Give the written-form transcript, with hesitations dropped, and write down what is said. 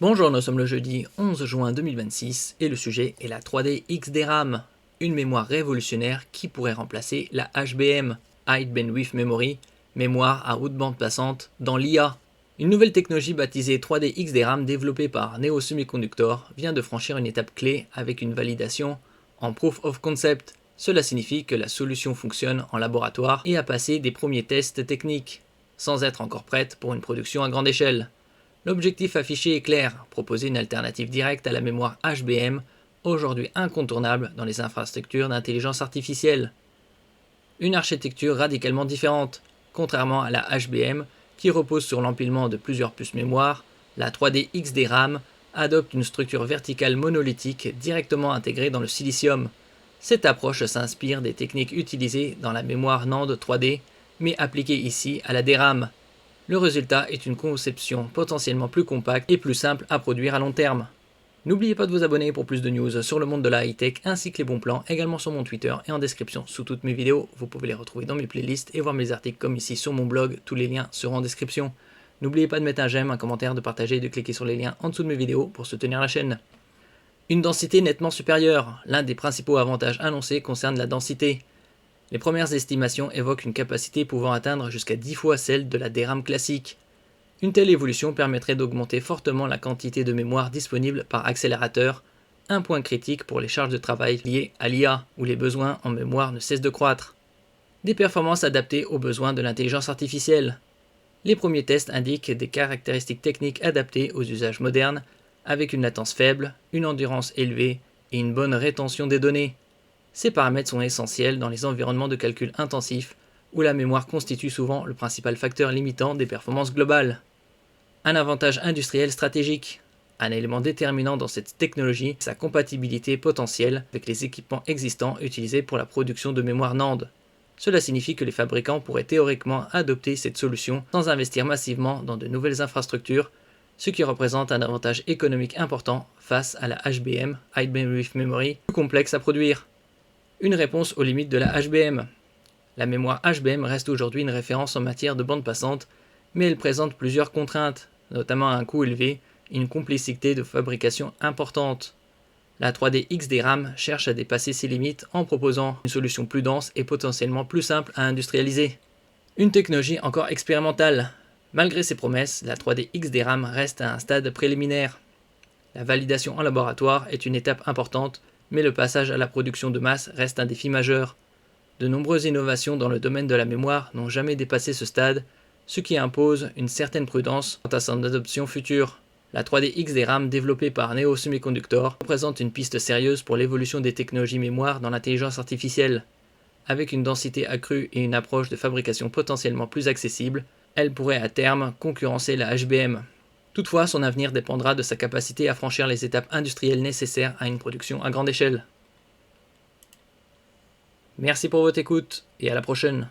Bonjour, nous sommes le jeudi 11 juin 2026 et le sujet est la 3D XDRAM, une mémoire révolutionnaire qui pourrait remplacer la HBM, High Bandwidth Memory, mémoire à haute bande passante, dans l'IA. Une nouvelle technologie baptisée 3D XDRAM développée par Neo Semiconductor vient de franchir une étape clé avec une validation en Proof of Concept. Cela signifie que la solution fonctionne en laboratoire et a passé des premiers tests techniques, sans être encore prête pour une production à grande échelle. L'objectif affiché est clair, proposer une alternative directe à la mémoire HBM, aujourd'hui incontournable dans les infrastructures d'intelligence artificielle. Une architecture radicalement différente. Contrairement à la HBM, qui repose sur l'empilement de plusieurs puces mémoire, la 3D XDRAM adopte une structure verticale monolithique directement intégrée dans le silicium. Cette approche s'inspire des techniques utilisées dans la mémoire NAND 3D, mais appliquée ici à la DRAM. Le résultat est une conception potentiellement plus compacte et plus simple à produire à long terme. N'oubliez pas de vous abonner pour plus de news sur le monde de la high-tech ainsi que les bons plans, également sur mon Twitter et en description sous toutes mes vidéos. Vous pouvez les retrouver dans mes playlists et voir mes articles comme ici sur mon blog, tous les liens seront en description. N'oubliez pas de mettre un j'aime, un commentaire, de partager et de cliquer sur les liens en dessous de mes vidéos pour soutenir la chaîne. Une densité nettement supérieure. L'un des principaux avantages annoncés concerne la densité. Les premières estimations évoquent une capacité pouvant atteindre jusqu'à 10 fois celle de la DRAM classique. Une telle évolution permettrait d'augmenter fortement la quantité de mémoire disponible par accélérateur, un point critique pour les charges de travail liées à l'IA, où les besoins en mémoire ne cessent de croître. Des performances adaptées aux besoins de l'intelligence artificielle. Les premiers tests indiquent des caractéristiques techniques adaptées aux usages modernes, avec une latence faible, une endurance élevée et une bonne rétention des données. Ces paramètres sont essentiels dans les environnements de calcul intensifs, où la mémoire constitue souvent le principal facteur limitant des performances globales. Un avantage industriel stratégique. Un élément déterminant dans cette technologie est sa compatibilité potentielle avec les équipements existants utilisés pour la production de mémoire NAND. Cela signifie que les fabricants pourraient théoriquement adopter cette solution sans investir massivement dans de nouvelles infrastructures, ce qui représente un avantage économique important face à la HBM, High Bandwidth Memory, plus complexe à produire. Une réponse aux limites de la HBM. La mémoire HBM reste aujourd'hui une référence en matière de bande passante, mais elle présente plusieurs contraintes, notamment un coût élevé et une complexité de fabrication importante. La 3D XDRAM cherche à dépasser ces limites en proposant une solution plus dense et potentiellement plus simple à industrialiser. Une technologie encore expérimentale. Malgré ses promesses, la 3D XDRAM reste à un stade préliminaire. La validation en laboratoire est une étape importante, mais le passage à la production de masse reste un défi majeur. De nombreuses innovations dans le domaine de la mémoire n'ont jamais dépassé ce stade, ce qui impose une certaine prudence quant à son adoption future. La 3D XDRAM développée par Neo Semiconductor représente une piste sérieuse pour l'évolution des technologies mémoire dans l'intelligence artificielle. Avec une densité accrue et une approche de fabrication potentiellement plus accessible, elle pourrait à terme concurrencer la HBM. Toutefois, son avenir dépendra de sa capacité à franchir les étapes industrielles nécessaires à une production à grande échelle. Merci pour votre écoute et à la prochaine.